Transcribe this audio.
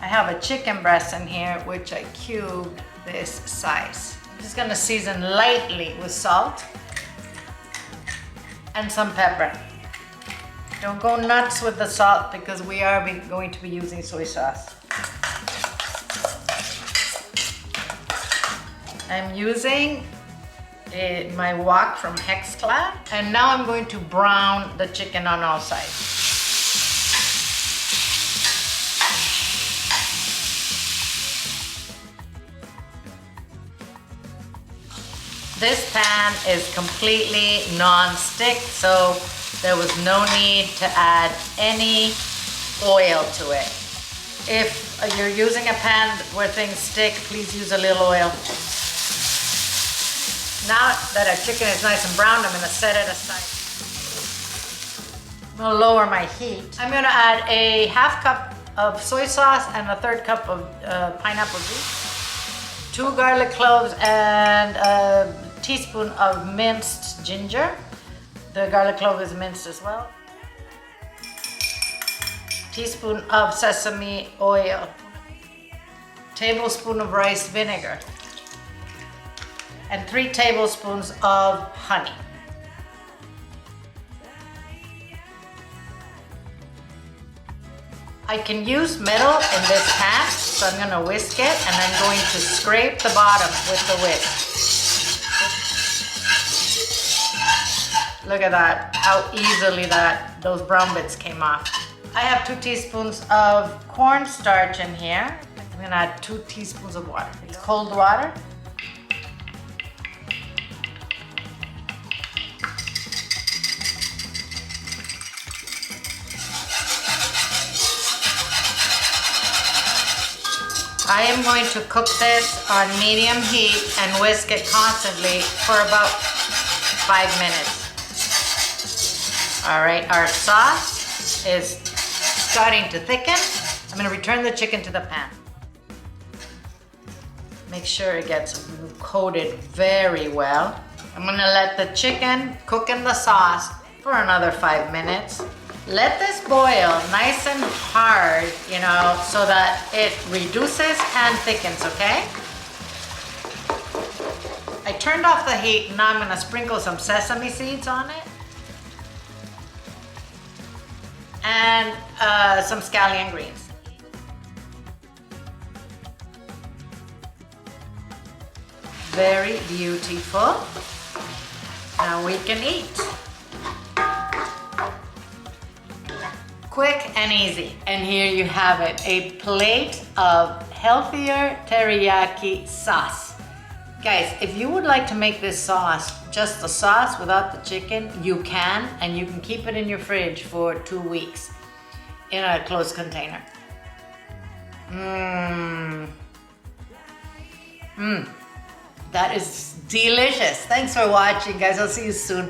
I have a chicken breast in here, which I cubed this size. I'm just gonna season lightly with salt and some pepper. Don't go nuts with the salt because we are going to be using soy sauce. I'm using my wok from Hexclad, and now I'm going to brown the chicken on all sides. This pan is completely non-stick, so there was no need to add any oil to it. If you're using a pan where things stick, please use a little oil. Now that our chicken is nice and browned, I'm gonna set it aside. I'm gonna lower my heat. I'm gonna add a half cup of soy sauce and a third cup of pineapple juice, 2 garlic cloves, and a teaspoon of minced ginger. The garlic clove is minced as well. Teaspoon of sesame oil. Tablespoon of rice vinegar. And 3 tablespoons of honey. I can use metal in this pan, so I'm going to whisk it, and I'm going to scrape the bottom with the whisk. Look at that, how easily those brown bits came off. I have 2 teaspoons of cornstarch in here. I'm going to add 2 teaspoons of water. It's cold water. I am going to cook this on medium heat and whisk it constantly for about 5 minutes. All right, our sauce is starting to thicken. I'm gonna return the chicken to the pan. Make sure it gets coated very well. I'm gonna let the chicken cook in the sauce for another 5 minutes. Let this boil nice and hard, you know, so that it reduces and thickens, okay? I turned off the heat, and now I'm gonna sprinkle some sesame seeds on it. And some scallion greens. Very beautiful. Now we can eat. Quick and easy. And here you have it, a plate of healthier teriyaki sauce. Guys, if you would like to make this sauce, just the sauce without the chicken, you can, and you can keep it in your fridge for 2 weeks in a closed container. That is delicious. Thanks for watching, guys. I'll see you soon.